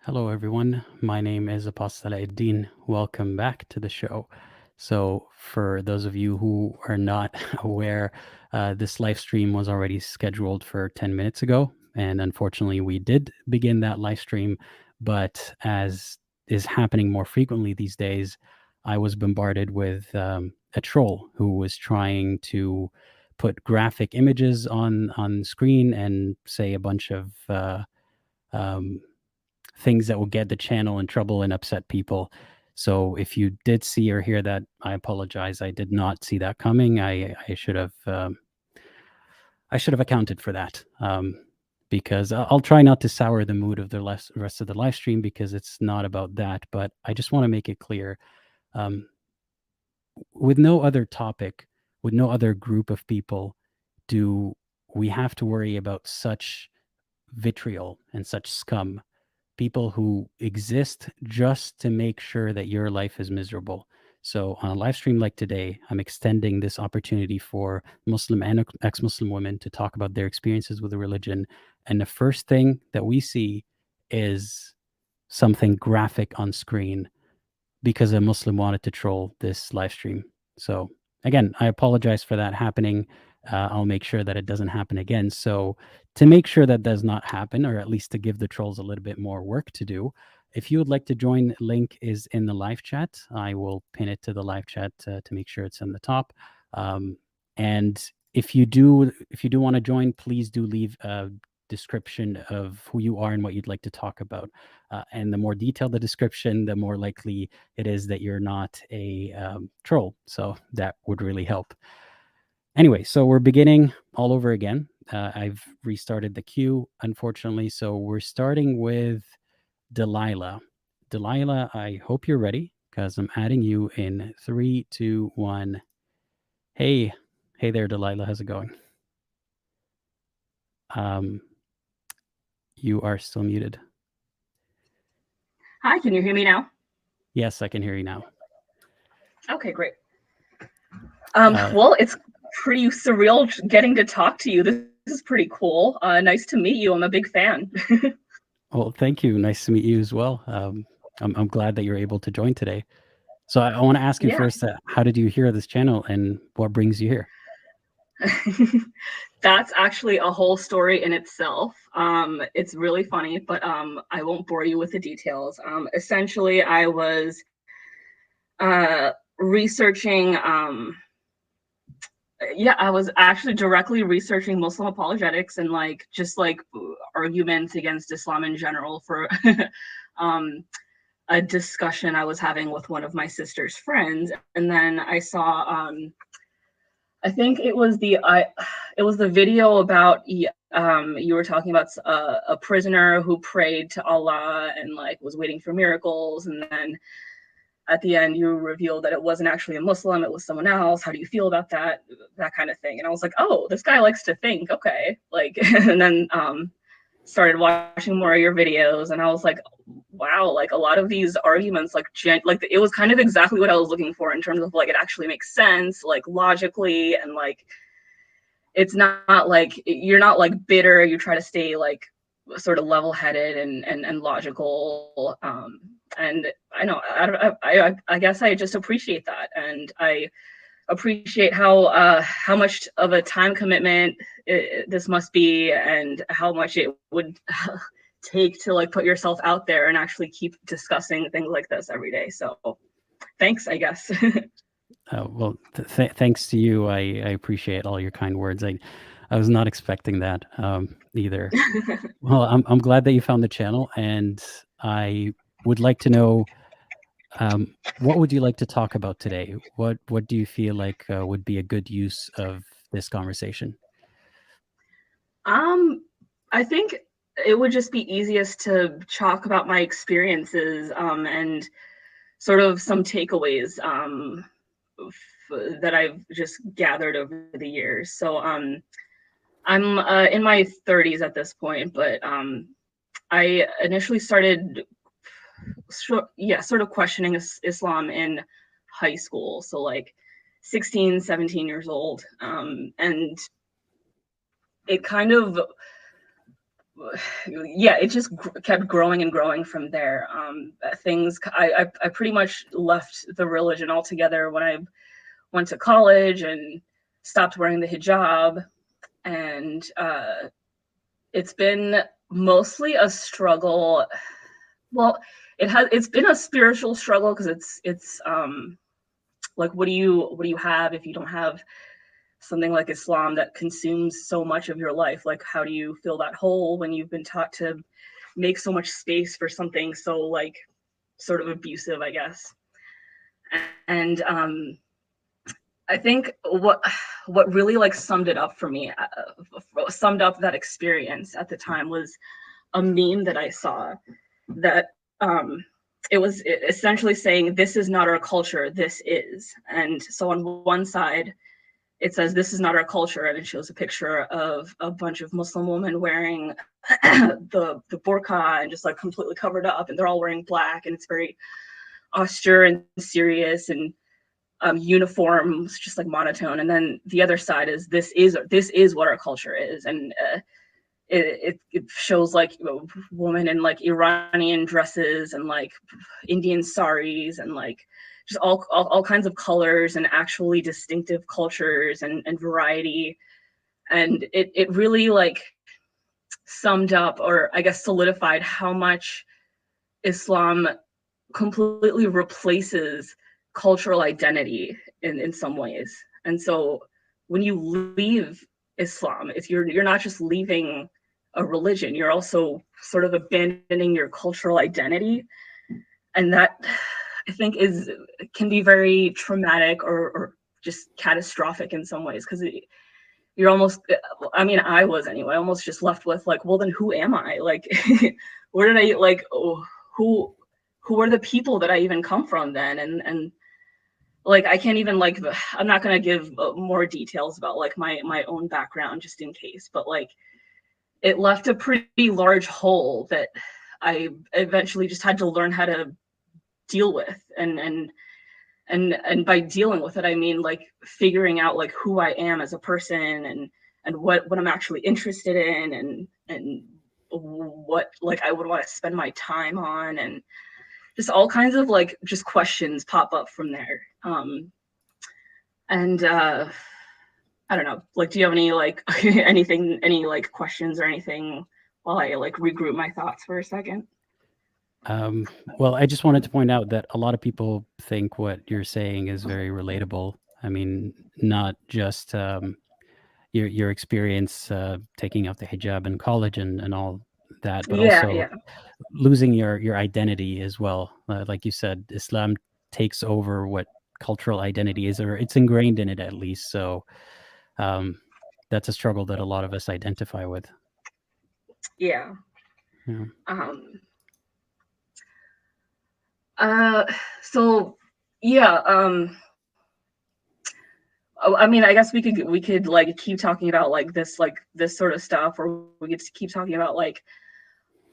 Hello, everyone. My name is Apostate. Welcome back to the show. So, for those of you who are not aware, this live stream was already scheduled for 10 minutes ago. And unfortunately, we did begin that live stream. But as is happening more frequently these days, I was bombarded with a troll who was trying to put graphic images on screen and say a bunch of um, things that will get the channel in trouble and upset people. So if you did see or hear that, I apologize. I did not see that coming. I should have accounted for that. Because I'll try not to sour the mood of the rest of the live stream because it's not about that. But I just want to make it clear, with no other topic, with no other group of people, do we have to worry about such vitriol and such scum, people who exist just to make sure that your life is miserable. So on a live stream like today, I'm extending this opportunity for Muslim and ex-Muslim women to talk about their experiences with the religion. And the first thing that we see is something graphic on screen because a Muslim wanted to troll this live stream. So again, I apologize for that happening. I'll make sure that it doesn't happen again. So to make sure that does not happen, or at least to give the trolls a little bit more work to do, if you would like to join, link is in the live chat. I will pin it to the live chat to make sure it's in the top. And if you do want to join, please do leave a description of who you are and what you'd like to talk about. And the more detailed the description, the more likely it is that you're not a troll. So that would really help. Anyway, so we're beginning all over again. I've restarted the queue, unfortunately. So we're starting with Delilah. Delilah, I hope you're ready because I'm adding you in 3, 2, 1. Hey there, Delilah. How's it going? You are still muted. Hi, can you hear me now? Yes, I can hear you now. Okay, great. Well, it's pretty surreal getting to talk to you. This is pretty cool. Nice to meet you. I'm a big fan. Well, thank you. Nice to meet you as well. I'm glad that you're able to join today. So I want to ask you first, how did you hear this channel and what brings you here? That's actually a whole story in itself. It's really funny, but I won't bore you with the details. Essentially, I was researching. I was actually directly researching Muslim apologetics and just arguments against Islam in general for a discussion I was having with one of my sister's friends, and then I saw. I think it was the video about you were talking about a prisoner who prayed to Allah and was waiting for miracles, and then at the end you revealed that it wasn't actually a Muslim, it was someone else. How do you feel about that kind of thing? And I was like, oh, this guy likes to think, okay. And then started watching more of your videos, and I was like, wow, a lot of these arguments, it was kind of exactly what I was looking for in terms of it actually makes sense, logically, and it's not you're not bitter, you try to stay sort of level-headed and logical, and I know I guess I just appreciate that, and I appreciate how much of a time commitment this must be, and how much it would take to put yourself out there and actually keep discussing things like this every day. So thanks, I guess. Well, thanks to you. I appreciate all your kind words. I was not expecting that either. Well, I'm glad that you found the channel, and I would like to know, what would you like to talk about today? What do you feel like would be a good use of this conversation? I think it would just be easiest to talk about my experiences and sort of some takeaways that I've just gathered over the years. So I'm in my 30s at this point, but I initially started sort of questioning Islam in high school. So 16, 17 years old. And it kind of yeah, it just kept growing and growing from there. Things I pretty much left the religion altogether when I went to college and stopped wearing the hijab, and it's been mostly a struggle. Well, it's been a spiritual struggle, because it's like, what do you have if you don't have something like Islam that consumes so much of your life? Like, how do you fill that hole when you've been taught to make so much space for something so, like, sort of abusive, I guess. And I think what really, like, summed it up for me, summed up that experience at the time, was a meme that I saw that it was essentially saying, "This is not our culture, this is." And so on one side, it says, "This is not our culture," and it shows a picture of a bunch of Muslim women wearing the burqa and just, like, completely covered up, and they're all wearing black, and it's very austere and serious, and uniforms, just, like, monotone. And then the other side is, this is what our culture is. And it shows, like, women in, like, Iranian dresses and, like, Indian saris, and, like, just all kinds of colors and actually distinctive cultures and variety. And it really, like, summed up, or I guess solidified, how much Islam completely replaces cultural identity in some ways. And so when you leave Islam, if you're not just leaving a religion, you're also sort of abandoning your cultural identity. And that, I think, can be very traumatic, or just catastrophic in some ways, because you're almost, I mean, I was anyway, almost just left with, like, well, then who am I? Like, where did I, like, who are the people that I even come from then? And like, I can't even, like, I'm not going to give more details about, like, my own background, just in case, but, like, it left a pretty large hole that I eventually just had to learn how to deal with. And by dealing with it, I mean, like, figuring out, like, who I am as a person, and what I'm actually interested in, and what, like, I would want to spend my time on, and just all kinds of, like, just questions pop up from there. And I don't know, like, do you have any, like, any, like, questions or anything, while I, like, regroup my thoughts for a second? Well, I just wanted to point out that a lot of people think what you're saying is very relatable. I mean, not just your experience taking out the hijab in college and all that, but Yeah, also yeah. losing your identity as well. Like you said, Islam takes over what cultural identity is, or it's ingrained in it at least. So that's a struggle that a lot of us identify with. Yeah. Yeah. So yeah, I mean, I guess we could, like, keep talking about, like, this sort of stuff, or we could keep talking about, like,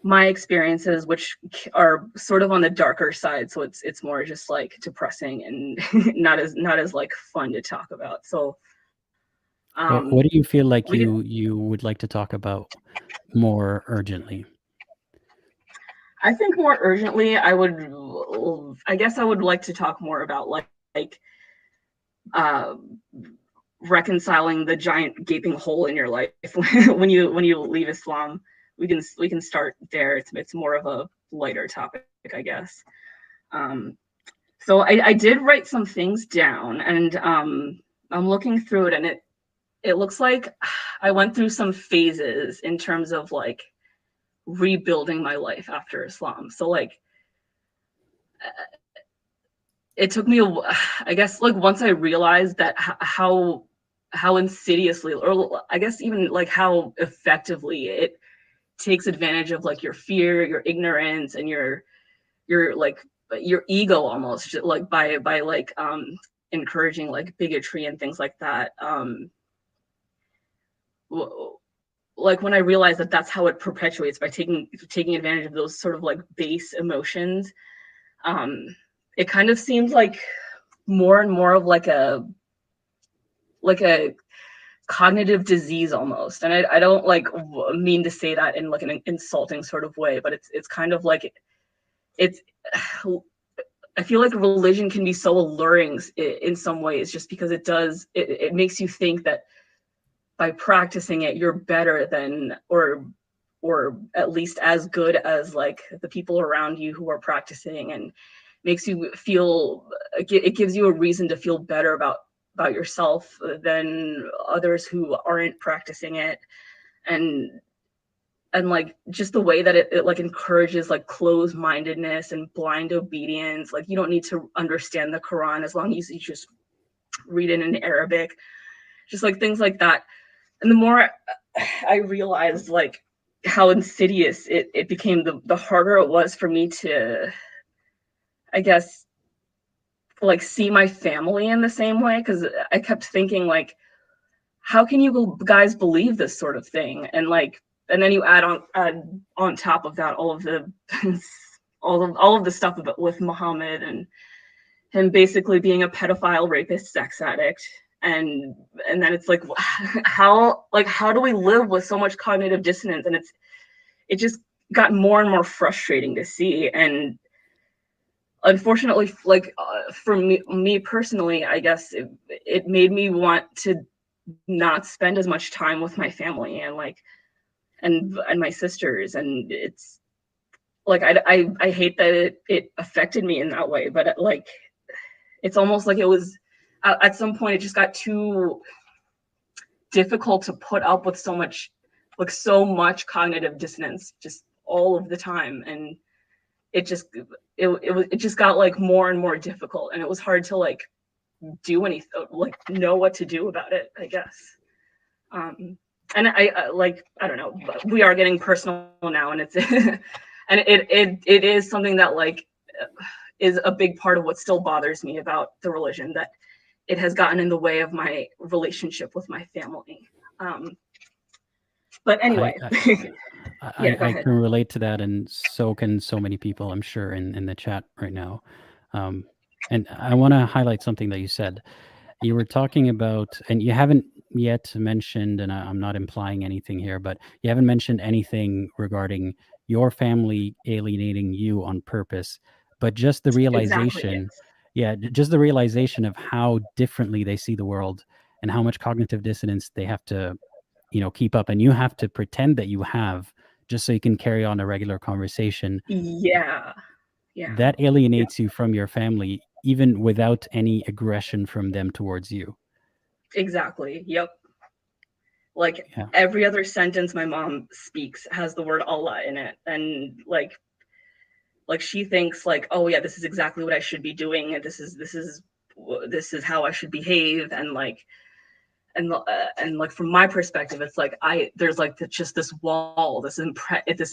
my experiences, which are sort of on the darker side, so it's more just, like, depressing and not as like, fun to talk about. So What do you feel like we could, you would like to talk about more urgently? I think more urgently, I guess I would like to talk more about, like uh reconciling the giant gaping hole in your life when you leave Islam. We can start there. It's more of a lighter topic, I guess. So I did write some things down, and I'm looking through it, and it looks like I went through some phases in terms of, like, rebuilding my life after Islam. So, like, it took me I guess, like, once I realized that how insidiously, or I guess even, like, how effectively it takes advantage of, like, your fear, your ignorance, and like, your ego, almost, like, by like, encouraging, like, bigotry and things like that. Like, when I realized that that's how it perpetuates, by taking advantage of those sort of, like, base emotions, it kind of seems like more and more of, like, a cognitive disease almost. And I don't like mean to say that in like an insulting sort of way, but it's kind of like it's I feel like religion can be so alluring in some ways, just because it makes you think that by practicing it you're better than, or at least as good as like the people around you who are practicing, and makes you feel, it gives you a reason to feel better about yourself than others who aren't practicing it. And like just the way that it like encourages like closed-mindedness and blind obedience. Like you don't need to understand the Quran as long as you just read it in Arabic, just like things like that. And the more I realized like how insidious it became, the harder it was for me to, I guess, like see my family in the same way, because I kept thinking like, how can you guys believe this sort of thing? And like, and then you add on top of that all of the all of the stuff about with Muhammad and him basically being a pedophile, rapist, sex addict. And then it's like, how do we live with so much cognitive dissonance? And it just got more and more frustrating to see. And unfortunately, like for me personally, I guess it made me want to not spend as much time with my family and like and my sisters. And it's like I hate that it affected me in that way, but like it's almost like it was at some point it just got too difficult to put up with so much cognitive dissonance just all of the time. And it just got like more and more difficult, and it was hard to like do anything, like know what to do about it, I guess. And I like, I don't know, but we are getting personal now, and it's and it is something that like is a big part of what still bothers me about the religion, that it has gotten in the way of my relationship with my family. But anyway, yeah, go I ahead. can relate to that, and so can so many people, I'm sure, in the chat right now. And I want to highlight something that you said. You were talking about, and you haven't yet mentioned, and I'm not implying anything here, but you haven't mentioned anything regarding your family alienating you on purpose, but just the Exactly, realization, yes. yeah, just the realization of how differently they see the world and how much cognitive dissonance they have to, keep up, and you have to pretend that you have, just so you can carry on a regular conversation. Yeah, yeah, That yeah, alienates you from your family, even without any aggression from them towards you. exactly. Yep. Like Yeah. every other sentence my mom speaks has the word Allah in it. And like she thinks like, oh yeah, this is exactly what I should be doing, and this is how I should behave. And like and like from my perspective, it's like there's like just this wall, this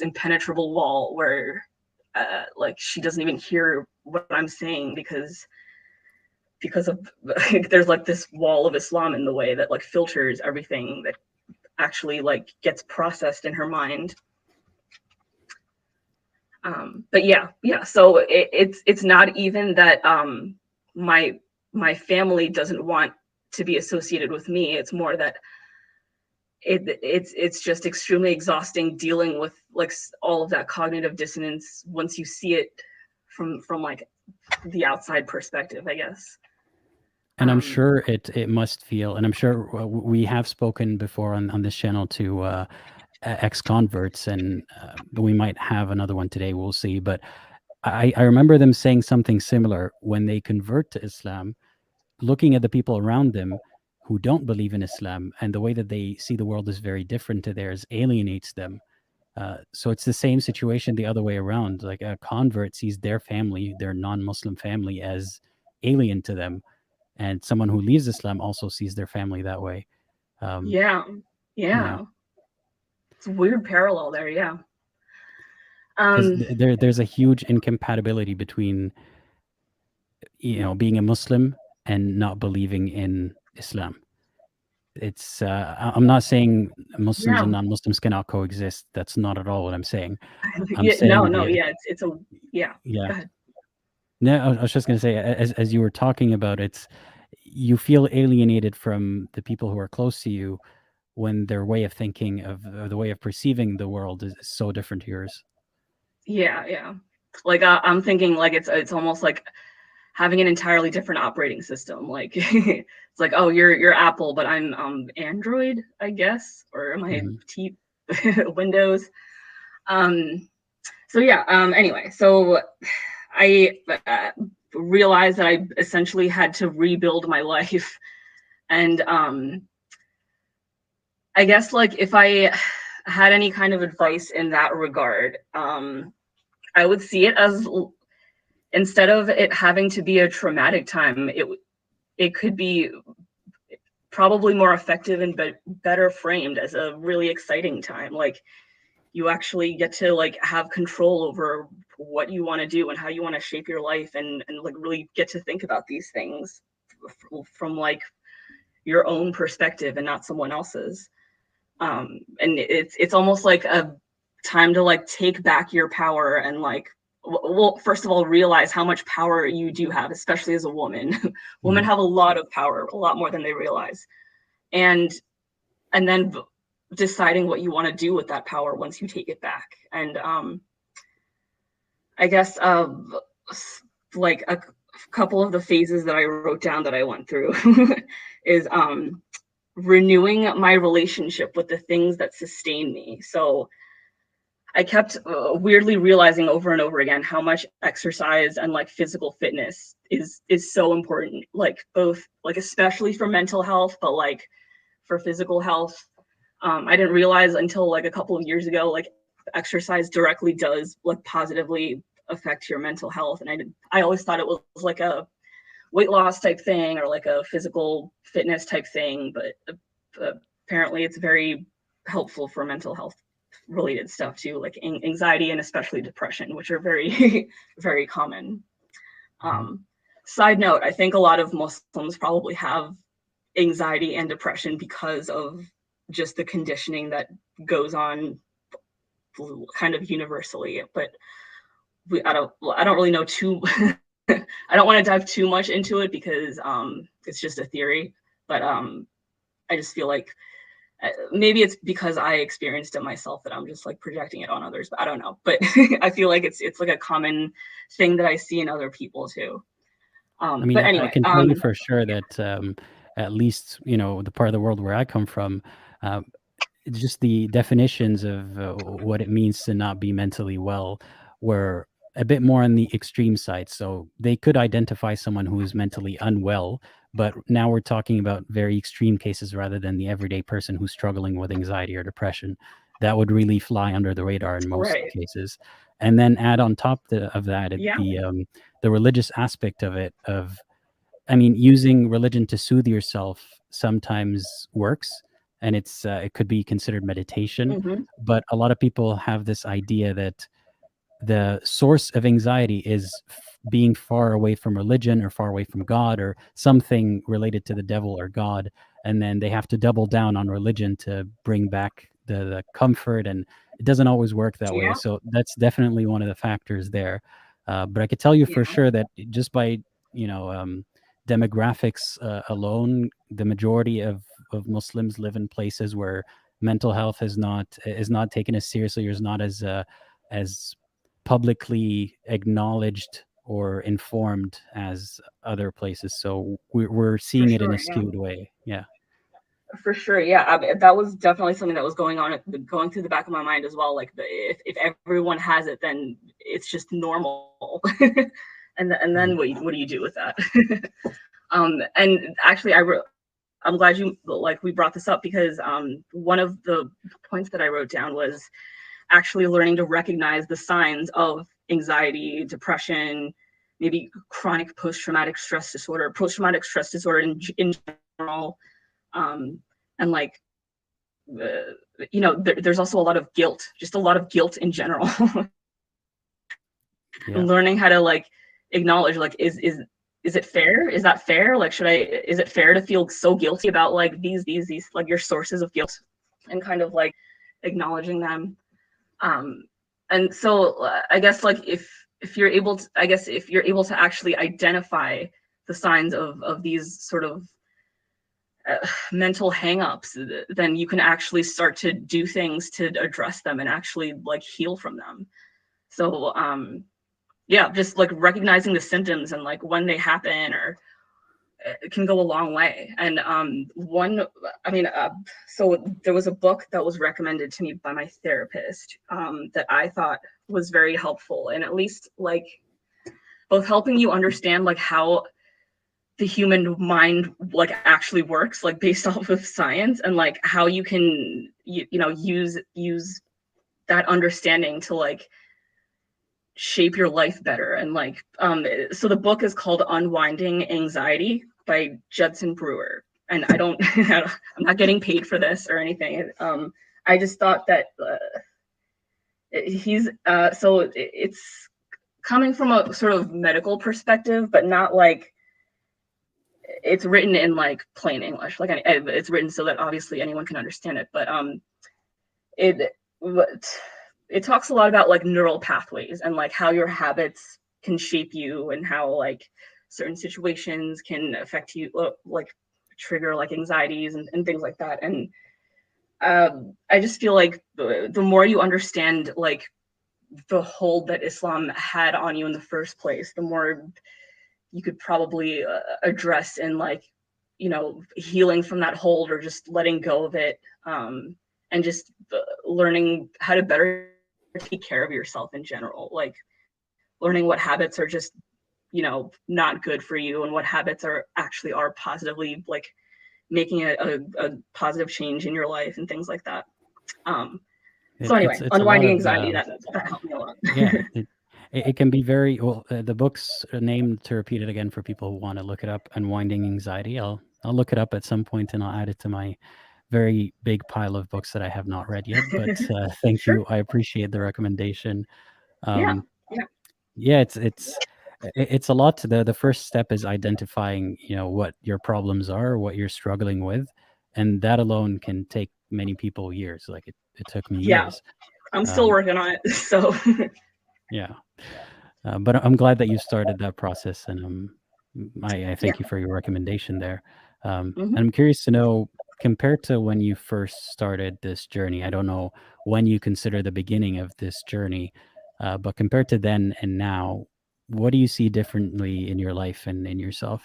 impenetrable wall where like she doesn't even hear what I'm saying, because of there's like this wall of Islam in the way that like filters everything that actually like gets processed in her mind. But yeah, so it's not even that my family doesn't want to be associated with me. It's more that it's just extremely exhausting dealing with like all of that cognitive dissonance once you see it from like the outside perspective, I guess. And I'm um sure it must feel, and I'm sure we have spoken before on this channel to ex-converts, and we might have another one today, we'll see. But I remember them saying something similar when they convert to Islam, looking at the people around them who don't believe in Islam, and the way that they see the world is very different to theirs, alienates them. So it's the same situation the other way around. Like a convert sees their family, their non-Muslim family, as alien to them, and someone who leaves Islam also sees their family that way. Um, yeah, yeah, yeah, it's a weird parallel there. Yeah. because um there's a huge incompatibility between being a Muslim and not believing in Islam. It's I'm not saying Muslims yeah. and non-Muslims cannot coexist. That's not at all what I'm saying. I'm Yeah, no, saying no, yeah, it's a yeah. yeah. Go ahead. No, I was just gonna say, as you were talking about, it's you feel alienated from the people who are close to you when their way of thinking of the way of perceiving the world is so different to yours. Yeah. Like I'm thinking like it's almost like having an entirely different operating system. Like it's like, oh, you're Apple, but I'm Android, I guess, or am I Mhm. Windows? So yeah. Anyway, so I realized that I essentially had to rebuild my life, and I guess like if I had any kind of advice in that regard, I would see it as, instead of it having to be a traumatic time, it could be probably more effective and better framed as a really exciting time. Like you actually get to like have control over what you want to do and how you want to shape your life, and like really get to think about these things from like your own perspective and not someone else's. And it's almost like a time to like take back your power and like, well, first of all, realize how much power you do have, especially as a woman. Women Mhm. have a lot of power, a lot more than they realize, and then deciding what you want to do with that power once you take it back. And I guess like a couple of the phases that I wrote down that I went through is renewing my relationship with the things that sustain me. So I kept weirdly realizing over and over again how much exercise and like physical fitness is so important, like both like especially for mental health, but like for physical health. I didn't realize until like a couple of years ago, like exercise directly does like positively affect your mental health. And I always thought it was like a weight loss type thing or like a physical fitness type thing, but apparently it's very helpful for mental health related stuff too, like anxiety and especially depression, which are very very common. Mhm. um, Side note, I think a lot of Muslims probably have anxiety and depression because of just the conditioning that goes on kind of universally, but I don't really know too I don't want to dive too much into it because it's just a theory, but I just feel like maybe it's because I experienced it myself that I'm just like projecting it on others, but I don't know. But I feel like it's like a common thing that I see in other people too. I mean, But I anyway, can tell you for sure that at least the part of the world where I come from, uh, it's just the definitions of what it means to not be mentally well were a bit more on the extreme side. So they could identify someone who is mentally unwell, but now we're talking about very extreme cases rather than the everyday person who's struggling with anxiety or depression. That would really fly under the radar in most right, cases. And then add on top of that yeah, the religious aspect of it. I mean, using religion to soothe yourself sometimes works, and it could be considered meditation. hmm But a lot of people have this idea that the source of anxiety is being far away from religion or far away from God or something related to the devil or God, and then they have to double down on religion to bring back the comfort, and it doesn't always work that way. yeah, So that's definitely one of the factors there. But I could tell you for yeah, sure that just by you know demographics alone, the majority of Muslims live in places where mental health is not taken as seriously or is not as publicly acknowledged or informed as other places. So we're for seeing it in a sure, yeah. skewed way. Yeah. For sure, yeah. I mean, that was definitely something that was going through the back of my mind as well. Like, if everyone has it, then it's just normal. And Mhm. then what do you do with that? And actually, I'm glad you like we brought this up because one of the points that I wrote down was actually learning to recognize the signs of anxiety, depression, maybe chronic post traumatic stress disorder in general, um, and like there's also a lot of guilt, just a lot of guilt in general. Yeah. And learning how to like acknowledge like is it fair? Is that fair? Like is it fair to feel so guilty about like these like your sources of guilt, and kind of like acknowledging them. Um and so I guess like if you're able to, I guess if you're able to actually identify the signs of these sort of mental hangups, then you can actually start to do things to address them and actually like heal from them. So yeah, just like recognizing the symptoms and like when they happen, or it can go a long way. And so there was a book that was recommended to me by my therapist that I thought was very helpful, and at least like both helping you understand like how the human mind like actually works, like based off of science, and like how you can use that understanding to like shape your life better. And like so the book is called Unwinding Anxiety by Judson Brewer, and I don't I'm not getting paid for this or anything. I just thought that it's coming from a sort of medical perspective, but not like it's written in like plain English. Like it's written so that obviously anyone can understand it. But it talks a lot about like neural pathways and like how your habits can shape you, and how like certain situations can affect you, like trigger like anxieties and things like that. And I just feel like the more you understand like the hold that Islam had on you in the first place, the more you could probably address in like, healing from that hold, or just letting go of it, and just learning how to better take care of yourself in general, like learning what habits are just, not good for you, and what habits are positively like making a positive change in your life and things like that. So anyway, It's a lot unwinding of anxiety, that helped me a lot. yeah. It can be very well. The book's named, to repeat it again for people who want to look it up, Unwinding Anxiety. I'll look it up at some point and I'll add it to my very big pile of books that I have not read yet. But thank Sure. you. I appreciate the recommendation. Yeah. Yeah, it's a lot. The first step is identifying, what your problems are, what you're struggling with, and that alone can take many people years. Like it took me Yeah. years. I'm still working on it. So Yeah, but I'm glad that you started that process, and I yeah. thank you for your recommendation there. Mhm. And I'm curious to know, compared to when you first started this journey, I don't know when you consider the beginning of this journey, but compared to then and now, what do you see differently in your life and in yourself?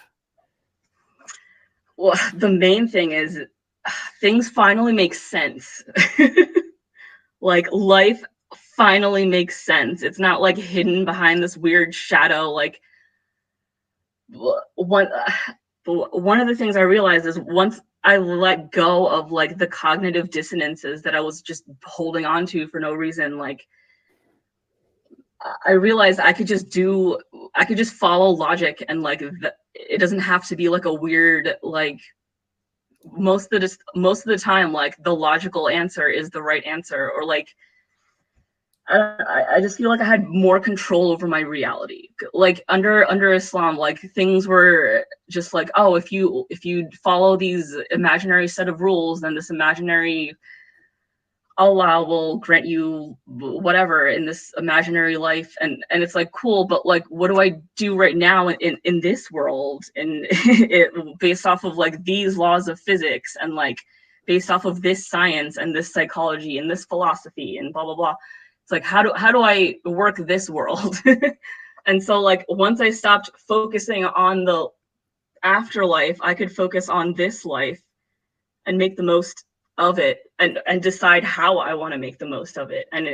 Well, the main thing is things finally make sense. Like life finally makes sense. It's not like hidden behind this weird shadow. Like one of the things I realized is once I let go of like the cognitive dissonances that I was just holding on to for no reason, like I realized I could just follow logic, and like it doesn't have to be like a weird, like most of the time like the logical answer is the right answer, or like I just feel like I had more control over my reality. Like under Islam, like things were just like, oh, if you follow these imaginary set of rules, then this imaginary Allah will grant you whatever in this imaginary life. And it's like, cool, but like what do I do right now in this world, and it based off of like these laws of physics, and like based off of this science and this psychology and this philosophy and blah blah blah. It's like, how do I work this world? And so like once I stopped focusing on the afterlife, I could focus on this life and make the most of it, and decide how I want to make the most of it. And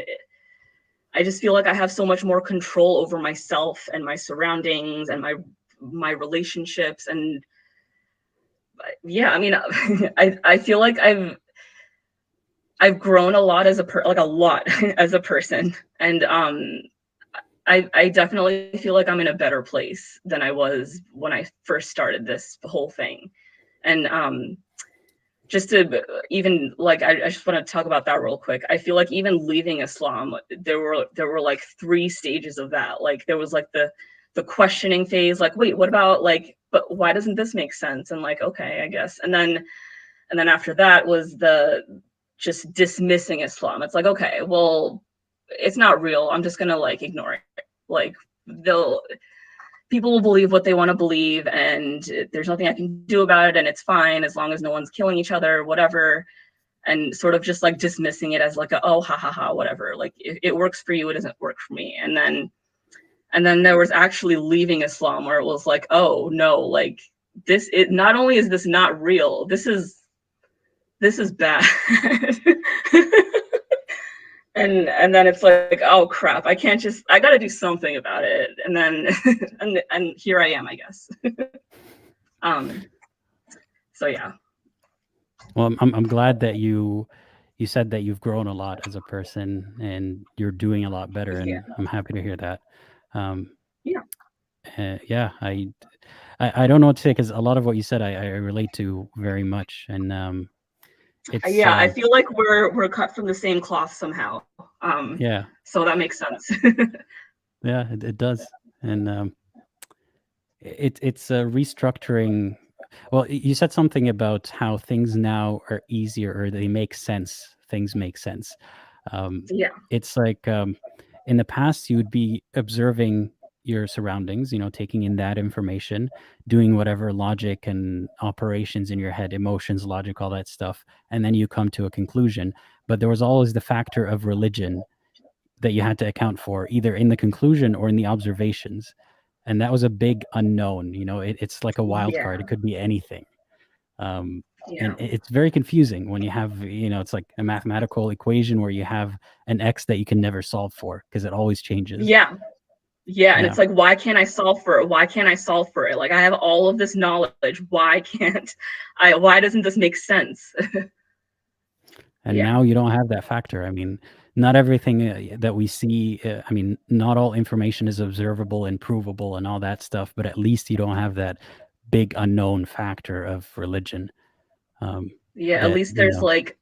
I just feel like I have so much more control over myself and my surroundings and my relationships. And yeah, I mean, I feel like I've grown a lot as a lot as a person. And I definitely feel like I'm in a better place than I was when I first started this whole thing. And just to even like, I just want to talk about that real quick. I feel like even leaving Islam, there were like 3 stages of that. Like there was like the questioning phase, like, wait, what about like, but why doesn't this make sense? And like, okay, I guess. And then after that was the just dismissing Islam. It's like, okay, well, it's not real. I'm just gonna like ignore it. Like people will believe what they want to believe, and there's nothing I can do about it, and it's fine as long as no one's killing each other, whatever. And sort of just like dismissing it as like a, oh, ha ha ha, whatever. Like if it works for you, it doesn't work for me. And then there was actually leaving Islam, where it was like, oh no, like this, it not only is this not real, this is bad. and then it's like, oh crap, I can't just, I gotta do something about it. And then and here I am, I guess. So yeah. Well, I'm glad that you said that you've grown a lot as a person and you're doing a lot better, Yeah. and I'm happy to hear that. Um, Yeah. yeah, I don't know what to say, because a lot of what you said I relate to very much, and it's Yeah, I feel like we're cut from the same cloth somehow. yeah, So that makes sense. yeah, it does, and it's a restructuring. Well, you said something about how things now are easier, or they make sense. Things make sense. Yeah. It's like, in the past, you would be observing your surroundings, taking in that information, doing whatever logic and operations in your head, emotions, logic, all that stuff, and then you come to a conclusion. But there was always the factor of religion that you had to account for, either in the conclusion or in the observations. And that was a big unknown. It's like a wild Yeah. card. It could be anything. Yeah. And it's very confusing when you have, it's like a mathematical equation where you have an x that you can never solve for, because it always changes. Yeah. Yeah. And Yeah. it's like, why can't I solve for it? Why can't I solve for it? Like I have all of this knowledge. Why doesn't this make sense? And Yeah. now you don't have that factor. I mean, not everything that we see, I mean, not all information is observable and provable and all that stuff, but at least you don't have that big unknown factor of religion. Yeah. At That, least there's like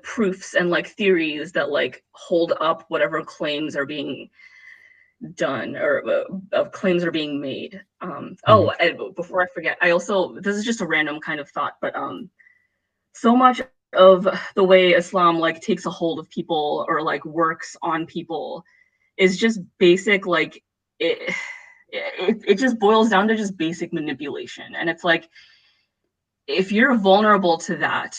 proofs and like theories that like hold up whatever claims are being done, or of claims are being made. Oh, and before I forget, I also, this is just a random kind of thought, but so much of the way Islam like takes a hold of people or like works on people is just basic, like it just boils down to just basic manipulation. And it's like, if you're vulnerable to that,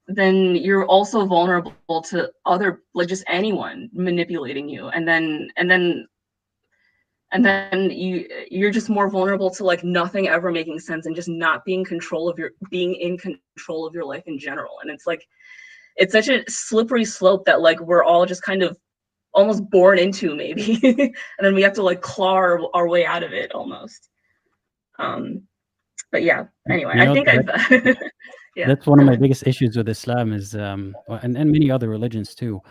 then you're also vulnerable to other, like just anyone manipulating you. And then you're just more vulnerable to like nothing ever making sense, and just not being in control of your life in general. And it's like, it's such a slippery slope that like we're all just kind of almost born into, maybe. And then we have to like claw our way out of it almost. But yeah, anyway, I think I've yeah. that's one of my biggest issues with Islam is, and many other religions too,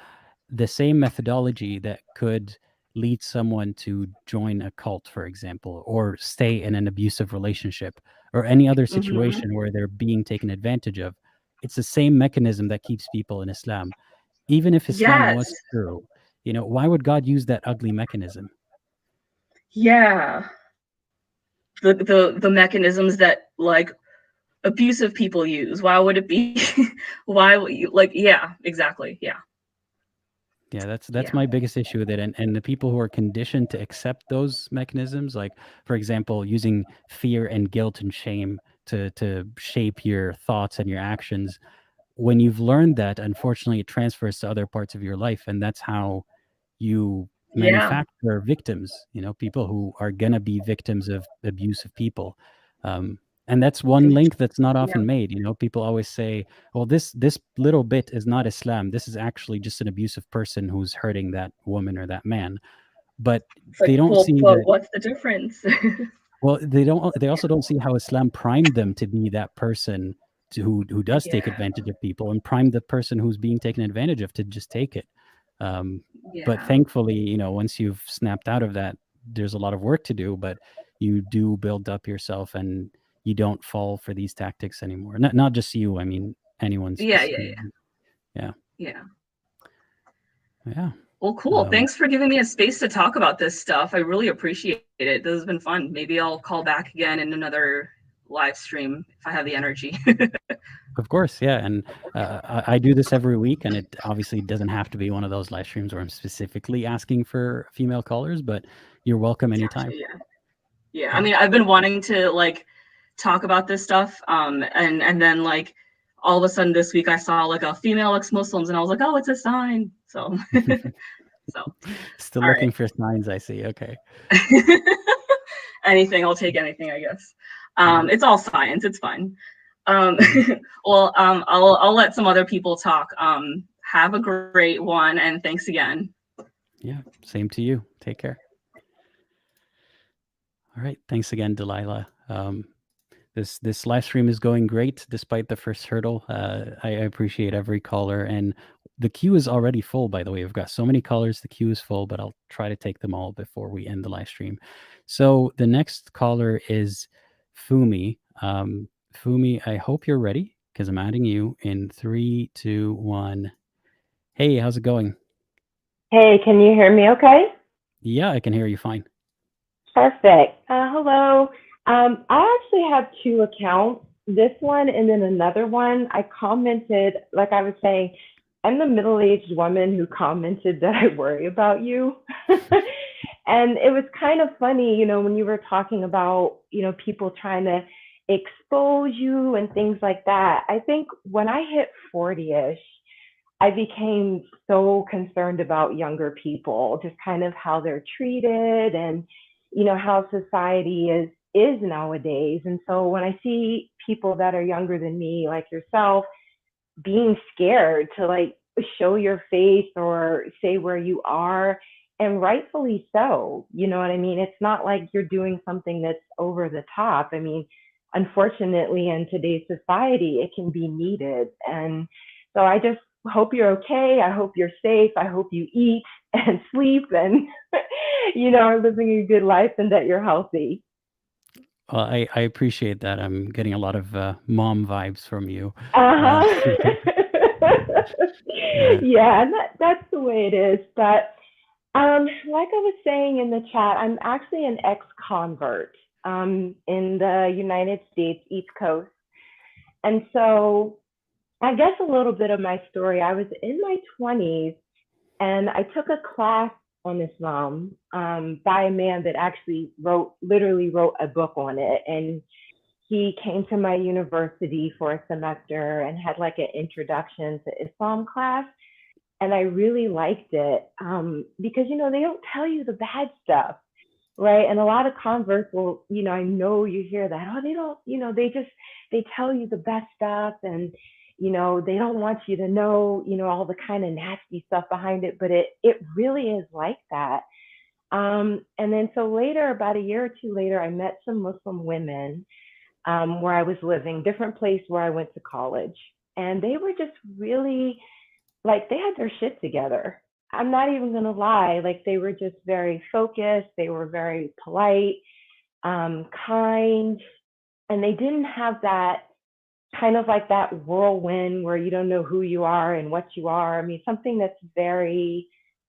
the same methodology that could lead someone to join a cult, for example, or stay in an abusive relationship, or any other situation where they're being taken advantage of. It's the same mechanism that keeps people in Islam. Even if Islam Yes. was true, why would God use that ugly mechanism? Yeah. The mechanisms that like abusive people use. Why would it be? Why would you, like, yeah, exactly. Yeah. Yeah, that's Yeah. my biggest issue with it, and the people who are conditioned to accept those mechanisms, like, for example, using fear and guilt and shame to shape your thoughts and your actions. When you've learned that, unfortunately, it transfers to other parts of your life, and that's how you Yeah. manufacture victims. People who are gonna be victims of abusive people. And that's one link that's not Yeah. often made. People always say, "Well, this little bit is not Islam. This is actually just an abusive person who's hurting that woman or that man." But It's like, they don't well, see but that. what's the difference? Well, they don't. They also don't see how Islam primed them to be that person who does take Yeah. advantage of people, and prime the person who's being taken advantage of to just take it. But Yeah. thankfully, once you've snapped out of that, there's a lot of work to do. But you do build up yourself, and you don't fall for these tactics anymore. Not just you. I mean, anyone's Yeah. just Yeah. Yeah. yeah, Yeah. yeah. Well, cool. Thanks for giving me a space to talk about this stuff. I really appreciate it. This has been fun. Maybe I'll call back again in another live stream if I have the energy. Of course, yeah, and I do this every week, and it obviously doesn't have to be one of those live streams where I'm specifically asking for female callers, but you're welcome anytime. Gotcha, yeah. I Yeah. mean, I've been wanting to like talk about this stuff, and then like all of a sudden this week I saw like a female ex-Muslims, and I was like, oh, it's a sign. So, so Still all looking right. for signs, I see. Okay. Anything, I'll take anything, I guess. Yeah. It's all science. It's fine. Um, Mhm. well, I'll let some other people talk. Have a great one, and thanks again. Yeah. Same to you. Take care. All right. Thanks again, Delilah. This live stream is going great despite the first hurdle. I appreciate every caller, and the queue is already full. By the way, we've got so many callers. The queue is full, but I'll try to take them all before we end the live stream. So the next caller is Fumi. Fumi, I hope you're ready because I'm adding you in 3, 2, 1. Hey, how's it going? Hey, can you hear me okay? Yeah, I can hear you fine. Perfect. Hello. I actually have two accounts, this one and then another one. I commented, like I was saying, I'm the middle-aged woman who commented that I worry about you. And it was kind of funny, when you were talking about, people trying to expose you and things like that. I think when I hit 40-ish, I became so concerned about younger people, just kind of how they're treated and how society is nowadays. And so when I see people that are younger than me, like yourself, being scared to like show your face or say where you are, and rightfully so, you know what I mean? It's not like you're doing something that's over the top. I mean, unfortunately, in today's society, it can be needed. And so I just hope you're okay. I hope you're safe. I hope you eat and sleep and, are living a good life and that you're healthy. Well, I appreciate that. I'm getting a lot of mom vibes from you. Uh, Uh-huh. yeah. Yeah, and that's the way it is. But like I was saying in the chat, I'm actually an ex-convert in the United States, East Coast. And so I guess a little bit of my story, I was in my 20s and I took a class on Islam by a man that actually literally wrote a book on it. And he came to my university for a semester and had like an introduction to Islam class. And I really liked it because, they don't tell you the bad stuff, right? And a lot of converts will, I know you hear that, oh, they don't, they tell you the best stuff and, they don't want you to know, all the kind of nasty stuff behind it, but it really is like that. And then so later, about a year or two later, I met some Muslim women where I was living, different place where I went to college. And they were just really like, they had their shit together. I'm not even going to lie. Like, they were just very focused. They were very polite, kind. And they didn't have that kind of like that whirlwind where you don't know who you are and what you are. I mean, something that's very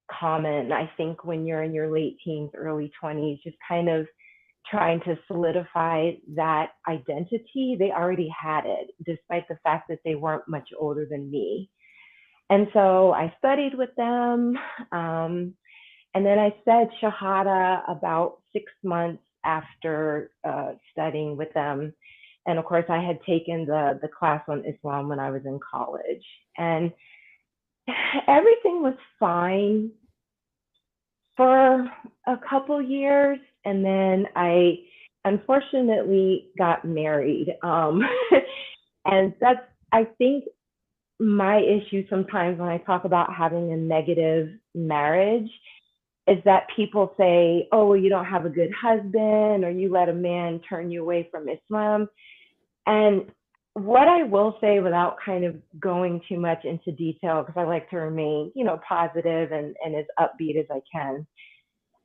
common, I think, when you're in your late teens, early 20s, just kind of trying to solidify that identity. They already had it, despite the fact that they weren't much older than me. And so I studied with them. And then I said Shahada about 6 months after studying with them. And of course, I had taken the class on Islam when I was in college. And everything was fine for a couple years. And then I unfortunately got married. And that's, I think, my issue sometimes when I talk about having a negative marriage is that people say, oh, well, you don't have a good husband or you let a man turn you away from Islam. And what I will say without kind of going too much into detail, because I like to remain, positive and as upbeat as I can,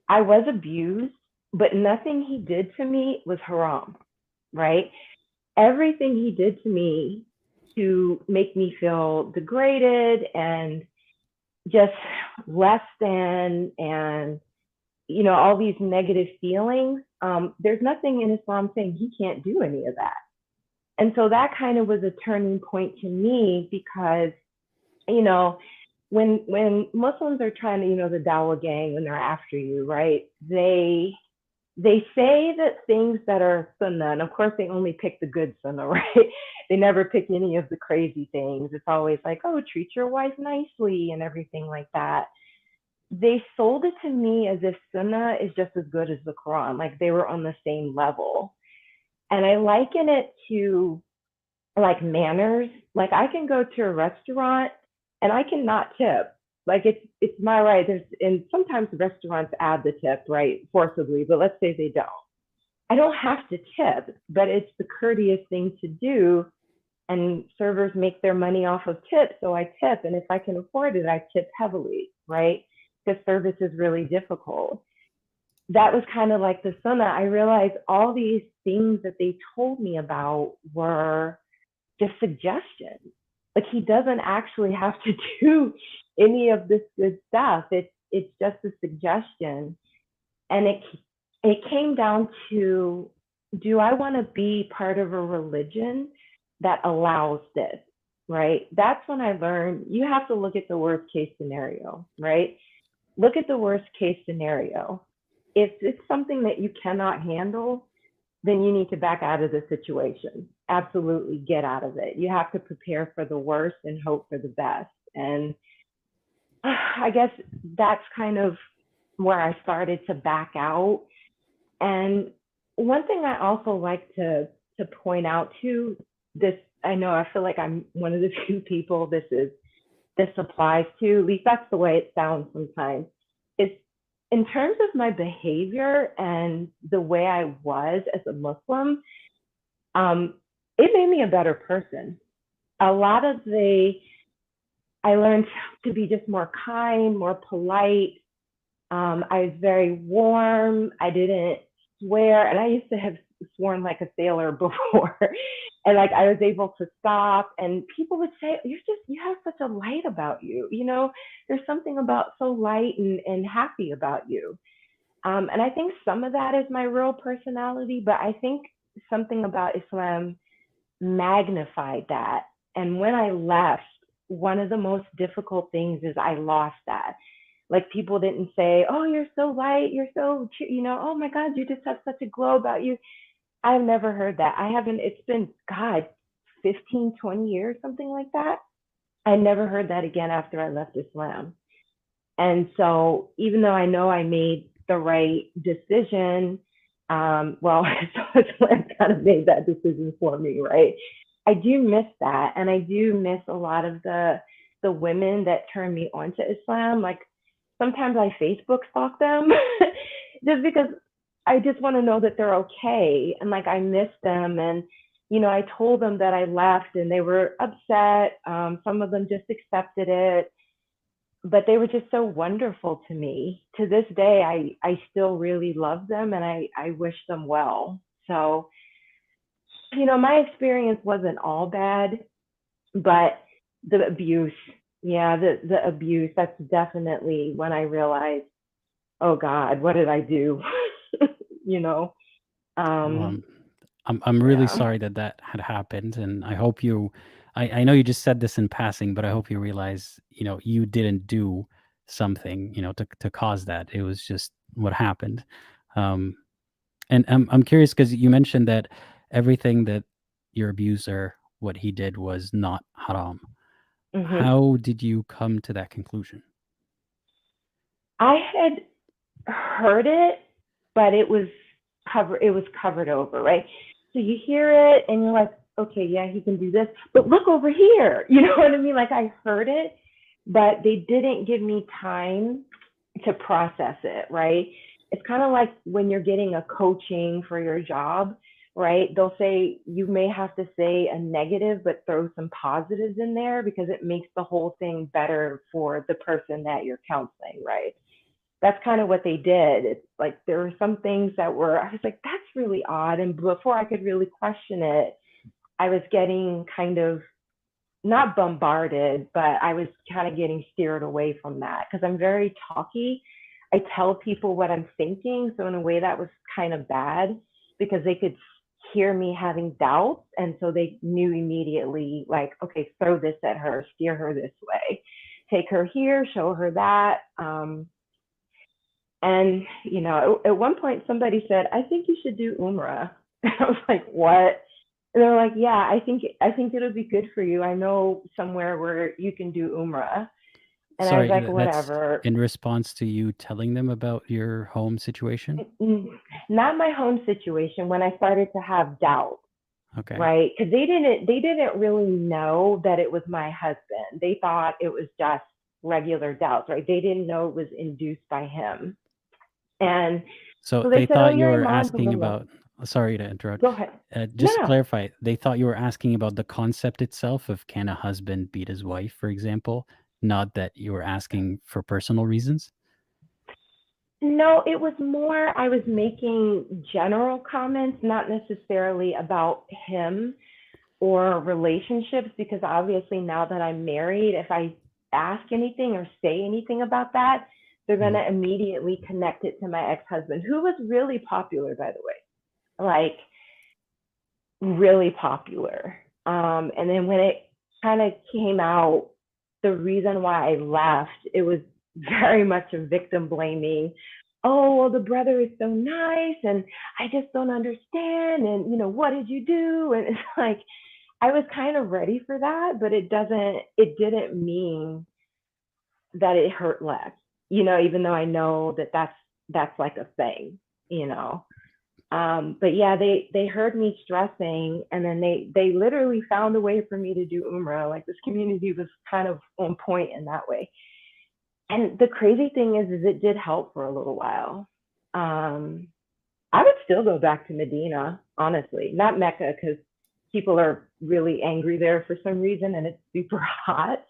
I was abused, but nothing he did to me was haram, right? Everything he did to me to make me feel degraded and just less than and all these negative feelings, there's nothing in Islam saying he can't do any of that, And so that kind of was a turning point to me because, when Muslims are trying to, the Dawa gang, when they're after you, right? They say that things that are sunnah, and of course they only pick the good sunnah, right? They never pick any of the crazy things. It's always like, oh, treat your wife nicely and everything like that. They sold it to me as if sunnah is just as good as the Quran, like they were on the same level. And I liken it to like manners. Like I can go to a restaurant and I cannot tip. Like it's my right. And sometimes restaurants add the tip, right, forcibly, but let's say they don't. I don't have to tip, but it's the courteous thing to do. And servers make their money off of tips, so I tip. And if I can afford it, I tip heavily, right? Because service is really difficult. That was kind of like the sunnah. I realized all these things that they told me about were just suggestions. Like he doesn't actually have to do any of this good stuff. It's just a suggestion. And it came down to, do I want to be part of a religion that allows this, right? That's when I learned you have to look at the worst case scenario, right? Look at the worst case scenario. If it's something that you cannot handle, then you need to back out of the situation. Absolutely get out of it. You have to prepare for the worst and hope for the best. And I guess that's kind of where I started to back out. And one thing I also like to point out too, this, I know I feel like I'm one of the few people this applies to, at least that's the way it sounds sometimes, is in terms of my behavior and the way I was as a Muslim, it made me a better person. A lot of I learned to be just more kind, more polite. I was very warm. I didn't swear, and I used to have sworn like a sailor before. And like I was able to stop, and people would say, you have such a light about you. There's something about so light and happy about you. And I think some of that is my real personality, but I think something about Islam magnified that. And when I left, one of the most difficult things is I lost that. Like people didn't say, oh, you're so light, you're so, oh my God, you just have such a glow about you. I've never heard that. It's been, God, 15, 20 years, something like that. I never heard that again after I left Islam. And so even though I know I made the right decision, so Islam kind of made that decision for me, right? I do miss that. And I do miss a lot of the women that turned me on to Islam. Like sometimes I Facebook stalk them just because I just want to know that they're okay. And like I miss them. And, I told them that I left and they were upset. Some of them just accepted it, but they were just so wonderful to me. To this day, I still really love them and I wish them well. So, my experience wasn't all bad, but the abuse, yeah, the abuse, that's definitely when I realized, oh God, what did I do? you know, um, I'm really yeah. sorry that had happened, and I hope I know you just said this in passing, but I hope you realize, you didn't do something, to cause that. It was just what happened. Um, and I'm curious because you mentioned that everything that your abuser, what he did was not haram. hmm How did you come to that conclusion? I had heard it, but it was covered over, right? So you hear it and you're like, okay, yeah, he can do this, but look over here. You know what I mean? Like I heard it, but they didn't give me time to process it, right? It's kind of like when you're getting a coaching for your job, right? They'll say you may have to say a negative, but throw some positives in there because it makes the whole thing better for the person that you're counseling, right? That's kind of what they did. It's like there were some things that I was like, that's really odd. And before I could really question it, I was getting kind of not bombarded, but I was kind of getting steered away from that because I'm very talky. I tell people what I'm thinking. So in a way that was kind of bad because they could hear me having doubts. And so they knew immediately, like, okay, throw this at her, steer her this way, take her here, show her that. And, at one point somebody said, I think you should do Umrah. And I was like, what? And they're like, yeah, I think it'll be good for you. I know somewhere where you can do Umrah. And I was Sorry, like, that's whatever. in response to you telling them about your home situation? Not my home situation, when I started to have doubt, Okay. right? Because they didn't really know that it was my husband. They thought it was just regular doubts, right? They didn't know it was induced by him. And So so they they said, oh, thought you your were mom's a asking little. about, sorry to interrupt. Go ahead. Just to No. clarify, they thought you were asking about the concept itself of can a husband beat his wife, for example, not that you were asking for personal reasons? No, it was more, I was making general comments, not necessarily about him or relationships, because obviously now that I'm married, if I ask anything or say anything about that, they're going to immediately connect it to my ex-husband, who was really popular, by the way, like really popular. And then when it kind of came out, the reason why I left, it was very much a victim blaming. Oh, well, the brother is so nice and I just don't understand. And, what did you do? And it's like, I was kind of ready for that, but it didn't mean that it hurt less, even though I know that that's like a thing, But yeah, they heard me stressing, and then they literally found a way for me to do Umrah. Like, this community was kind of on point in that way. And the crazy thing is it did help for a little while. I would still go back to Medina, honestly, not Mecca, because people are really angry there for some reason and it's super hot.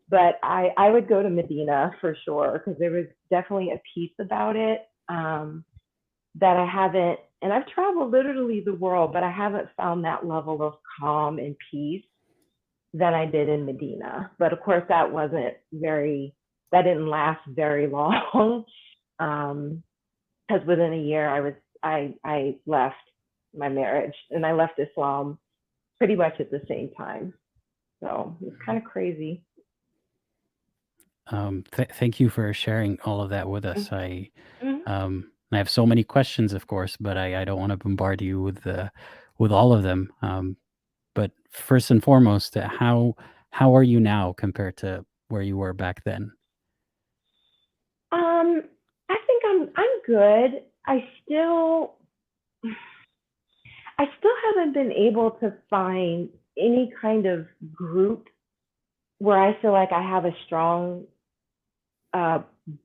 But I would go to Medina for sure, because there was definitely a peace about it that I haven't, and I've traveled literally the world, but I haven't found that level of calm and peace than I did in Medina. But of course, that didn't last very long. Because within a year, I left my marriage and I left Islam pretty much at the same time. So it's kind of crazy. Thank you for sharing all of that with us. Mm-hmm. I have so many questions, of course, but I don't want to bombard you with all of them. But first and foremost, how are you now compared to where you were back then? I think I'm good. I still haven't been able to find any kind of group where I feel like I have a strong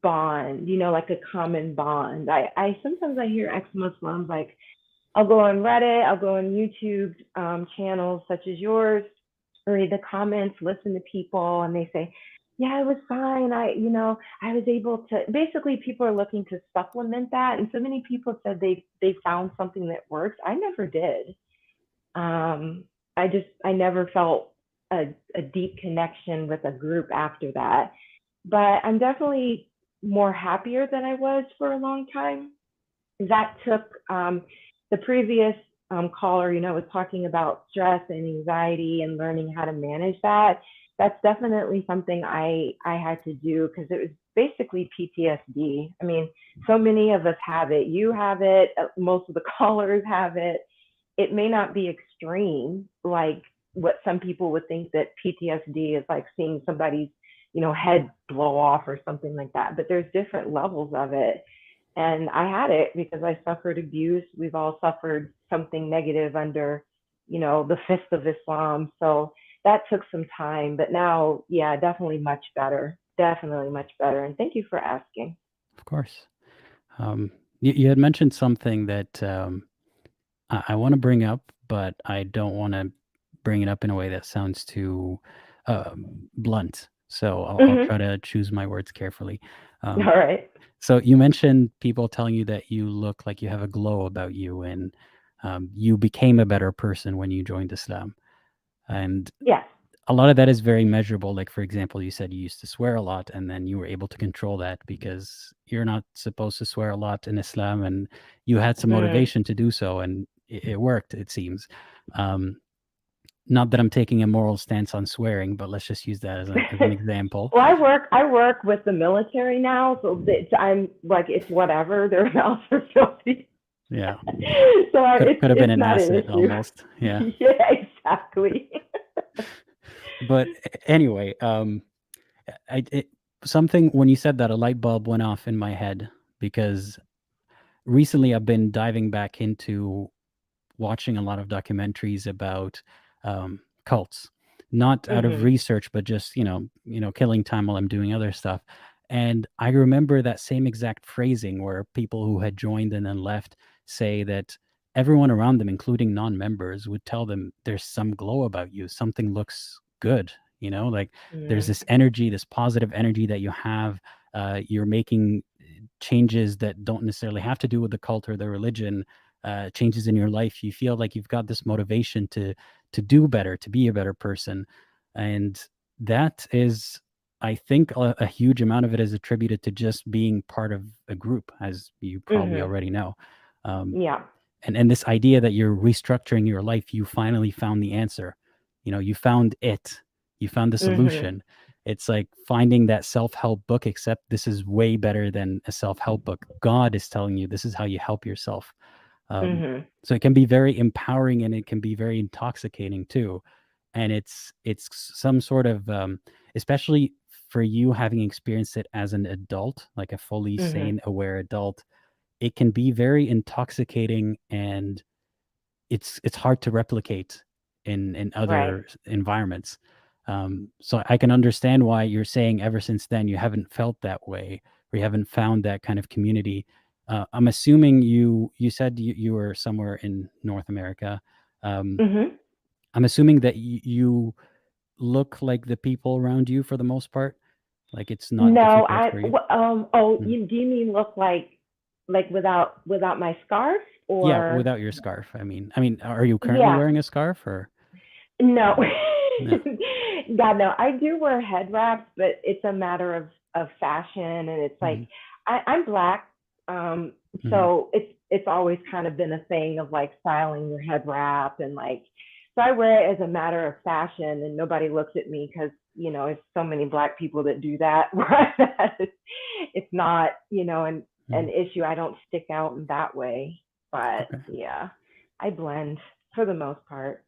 bond, like a common bond. I sometimes I hear ex-Muslims, like, I'll go on Reddit, I'll go on YouTube channels such as yours, read the comments, listen to people, and they say, yeah, it was fine. I was able to, basically people are looking to supplement that. And so many people said they found something that works. I never did. I never felt a deep connection with a group after that. But I'm definitely more happier than I was for a long time. That took the previous caller, was talking about stress and anxiety and learning how to manage that. That's definitely something I had to do, because it was basically PTSD. I mean, so many of us have it. You have it. Most of the callers have it. It may not be extreme, like what some people would think that PTSD is, like seeing somebody's, head blow off or something like that. But there's different levels of it. And I had it because I suffered abuse. We've all suffered something negative under, the fist of Islam. So that took some time. But now, yeah, definitely much better. Definitely much better. And thank you for asking. Of course. You had mentioned something that I want to bring up, but I don't want to bring it up in a way that sounds too blunt. So I'll try to choose my words carefully. All right. So you mentioned people telling you that you look like you have a glow about you, and you became a better person when you joined Islam. And yes, a lot of that is very measurable. Like, for example, you said you used to swear a lot, and then you were able to control that because you're not supposed to swear a lot in Islam, and you had some motivation to do so. And it worked, it seems. Not that I'm taking a moral stance on swearing, but let's just use that as an example. Well, I work with the military now, so I'm like, it's whatever. Their mouths are filthy. Yeah. So Could have been it's an not an asset issue. almost. Yeah. Yeah, exactly. But anyway, something when you said that, a light bulb went off in my head, because recently I've been diving back into watching a lot of documentaries about cults, not out of research, but just killing time while I'm doing other stuff. And I remember that same exact phrasing where people who had joined and then left say that everyone around them, including non-members, would tell them there's some glow about you, something looks good, like there's this energy, this positive energy that you have. You're making changes that don't necessarily have to do with the cult or the religion, changes in your life. You feel like you've got this motivation to do better, to be a better person. And that is, I think, a huge amount of it is attributed to just being part of a group, as you probably already know. Yeah. And this idea that you're restructuring your life, you finally found the answer. You found it. You found the solution. It's like finding that self-help book, except this is way better than a self-help book. God is telling you this is how you help yourself. So it can be very empowering, and it can be very intoxicating too. And it's some sort of, especially for you having experienced it as an adult, like a fully sane, aware adult, it can be very intoxicating, and it's hard to replicate in other environments. So I can understand why you're saying ever since then you haven't felt that way, or you haven't found that kind of community. I'm assuming you said you were somewhere in North America. I'm assuming that you look like the people around you for the most part. Like it's not No, difficult for you. do you mean look like without my scarf, Yeah, or? without your scarf. I mean, are you currently Yeah. wearing a scarf, or? No. No. God, no. I do wear head wraps, but it's a matter of fashion, and it's like I'm Black, so it's always kind of been a thing of like styling your head wrap, and like, so I wear it as a matter of fashion, and nobody looks at me because it's so many Black people that do that. It's not an issue. I don't stick out in that way, but yeah, I blend for the most part.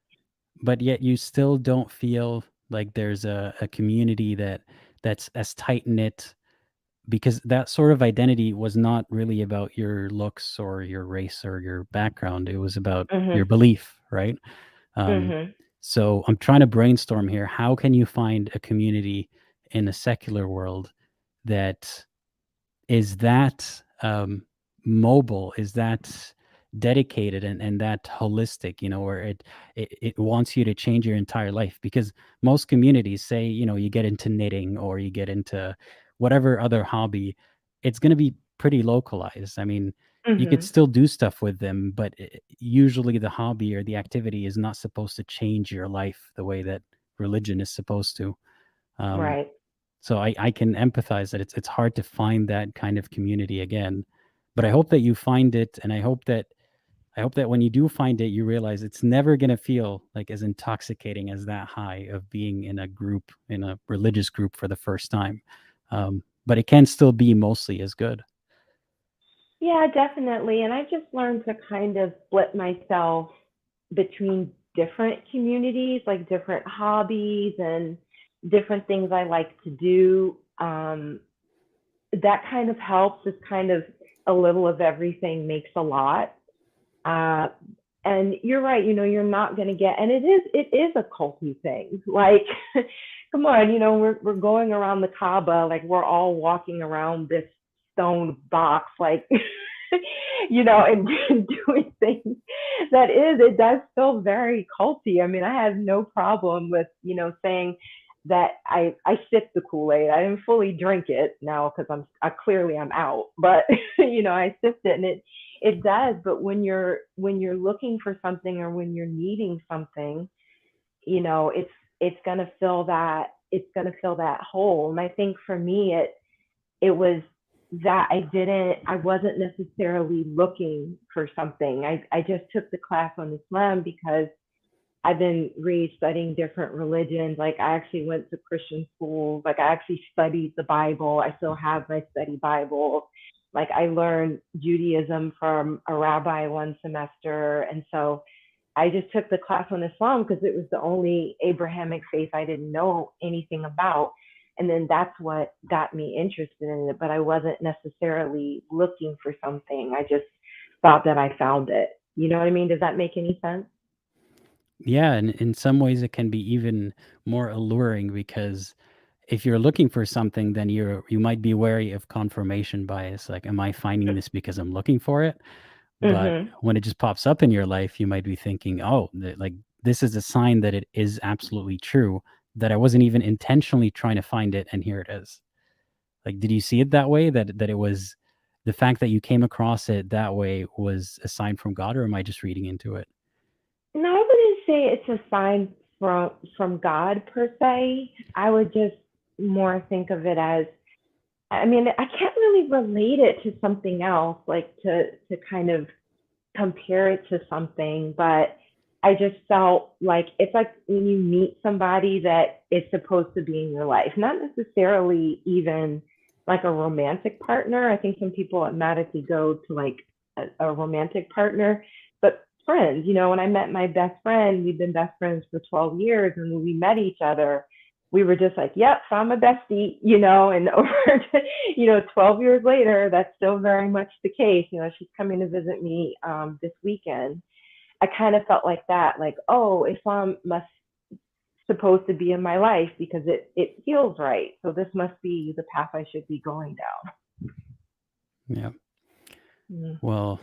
But yet you still don't feel like there's a community that's as tight knit, because that sort of identity was not really about your looks or your race or your background. It was about your belief, right? So I'm trying to brainstorm here. How can you find a community in a secular world that is that mobile, is that dedicated, and that holistic, where it wants you to change your entire life? Because most communities say, you get into knitting or you get into whatever other hobby, it's going to be pretty localized. I mean, you could still do stuff with them, but usually the hobby or the activity is not supposed to change your life the way that religion is supposed to. Right. So I can empathize that it's hard to find that kind of community again. But I hope that you find it, and I hope that when you do find it, you realize it's never going to feel like as intoxicating as that high of being in a group, in a religious group for the first time. But it can still be mostly as good. Yeah, definitely. And I just learned to kind of split myself between different communities, like different hobbies and different things I like to do. That kind of helps. It's kind of a little of everything makes a lot. And you're right, you're not going to get, and it is a culty thing. Like, come on, we're going around the Kaaba, like we're all walking around this stone box, like, and doing things it does feel very culty. I mean, I have no problem with, saying that I sip the Kool-Aid. I didn't fully drink it now because clearly I'm out, but I sipped it, and it does. But when you're looking for something, or when you're needing something, it's gonna fill that hole. And I think for me it was that I wasn't necessarily looking for something. I just took the class on Islam because I've been raised studying different religions. Like I actually went to Christian schools. Like I actually studied the Bible. I still have my study Bible. Like I learned Judaism from a rabbi one semester. And so I just took the class on Islam because it was the only Abrahamic faith I didn't know anything about. And then that's what got me interested in it. But I wasn't necessarily looking for something. I just thought that I found it. You know what I mean? Does that make any sense? Yeah, and in some ways it can be even more alluring because if you're looking for something, then you might be wary of confirmation bias. Like, am I finding this because I'm looking for it? But Mm-hmm. when it just pops up in your life, you might be thinking, oh, like this is a sign that it is absolutely true, that I wasn't even intentionally trying to find it, and here it is. Like, did you see it that way? That it was the fact that you came across it that way was a sign from God, or am I just reading into it? No, I wouldn't say it's a sign from God per se. I would just more think of it as, I mean, I can't really relate it to something else, like to kind of compare it to something, but I just felt like it's like when you meet somebody that is supposed to be in your life, not necessarily even like a romantic partner. I think some people automatically go to like a romantic partner, but friends, when I met my best friend, we've been best friends for 12 years. And when we met each other, we were just like, yep, found my bestie, and over, 12 years later, that's still very much the case. She's coming to visit me this weekend. I kind of felt like that, like, oh, Islam must supposed to be in my life because it feels right. So this must be the path I should be going down. Yeah. Mm. Well,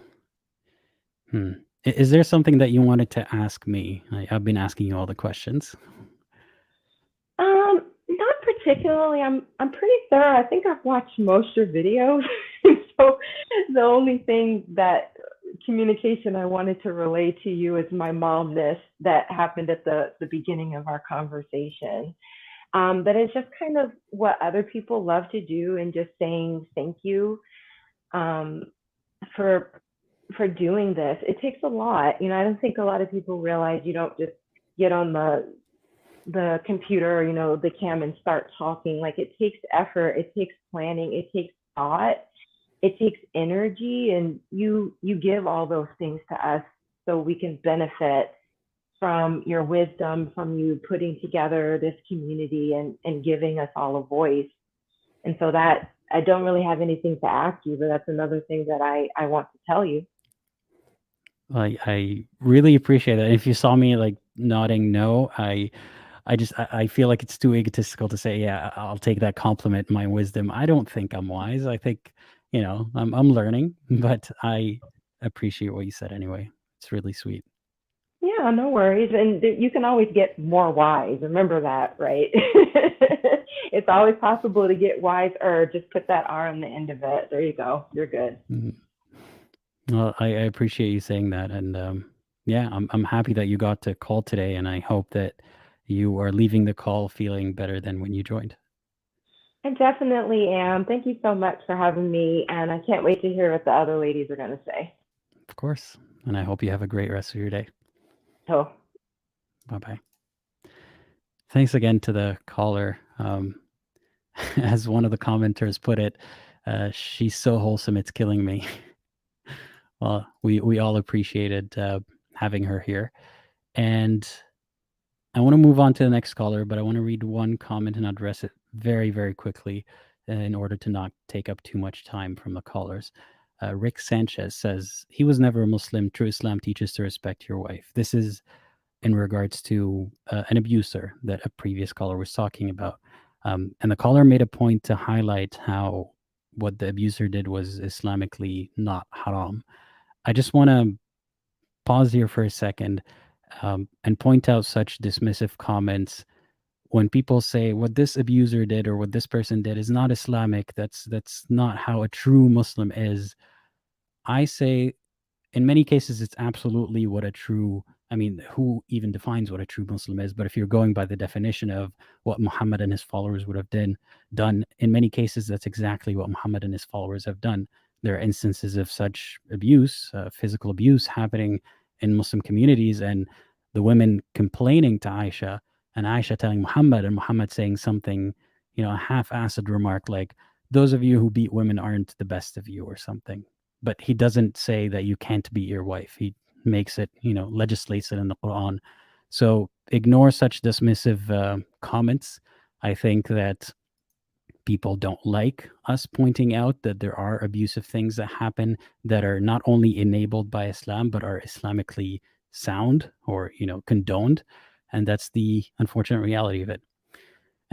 is there something that you wanted to ask me? I've been asking you all the questions. Not particularly. I'm pretty thorough. I think I've watched most of your videos. So the only thing that communication I wanted to relay to you is my momness that happened at the beginning of our conversation. But it's just kind of what other people love to do, and just saying thank you um, for doing this. It takes a lot. I don't think a lot of people realize you don't just get on the computer, the cam, and start talking. Like it takes effort, it takes planning, it takes thought, it takes energy, and you give all those things to us so we can benefit from your wisdom, from you putting together this community and giving us all a voice. And so that I don't really have anything to ask you, but that's another thing that I want to tell you. I really appreciate that. If you saw me like nodding no, I feel like it's too egotistical to say, yeah, I'll take that compliment, my wisdom. I don't think I'm wise. I think, I'm learning, but I appreciate what you said anyway. It's really sweet. Yeah, no worries. And you can always get more wise. Remember that, right? It's always possible to get wise, or just put that R on the end of it. There you go. You're good. Mhm. Well, I appreciate you saying that, and yeah, I'm happy that you got to call today, and I hope that you are leaving the call feeling better than when you joined. I definitely am. Thank you so much for having me. And I can't wait to hear what the other ladies are going to say. Of course, and I hope you have a great rest of your day. So, Bye-bye. Thanks again to the caller. As one of the commenters put it, she's so wholesome, it's killing me. Well, we all appreciated having her here. And I want to move on to the next caller, but I want to read one comment and address it very, very quickly in order to not take up too much time from the callers. Rick Sanchez says, he was never a Muslim. True Islam teaches to respect your wife. This is in regards to an abuser that a previous caller was talking about. And the caller made a point to highlight how what the abuser did was Islamically not haram. I just want to pause here for a second and point out such dismissive comments. When people say what this abuser did or what this person did is not Islamic, that's not how a true Muslim is. I say in many cases it's absolutely what a true I mean, who even defines what a true Muslim is? But if you're going by the definition of what Muhammad and his followers would have done, in many cases, that's exactly what Muhammad and his followers have done. There are instances of such abuse, physical abuse happening in Muslim communities, and the women complaining to Aisha, and Aisha telling Muhammad, and Muhammad saying something, a half-assed remark like, those of you who beat women aren't the best of you, or something. But he doesn't say that you can't beat your wife. He makes it, legislates it in the Quran. So ignore such dismissive comments. I think that people don't like us pointing out that there are abusive things that happen that are not only enabled by Islam, but are Islamically sound or, condoned. And that's the unfortunate reality of it.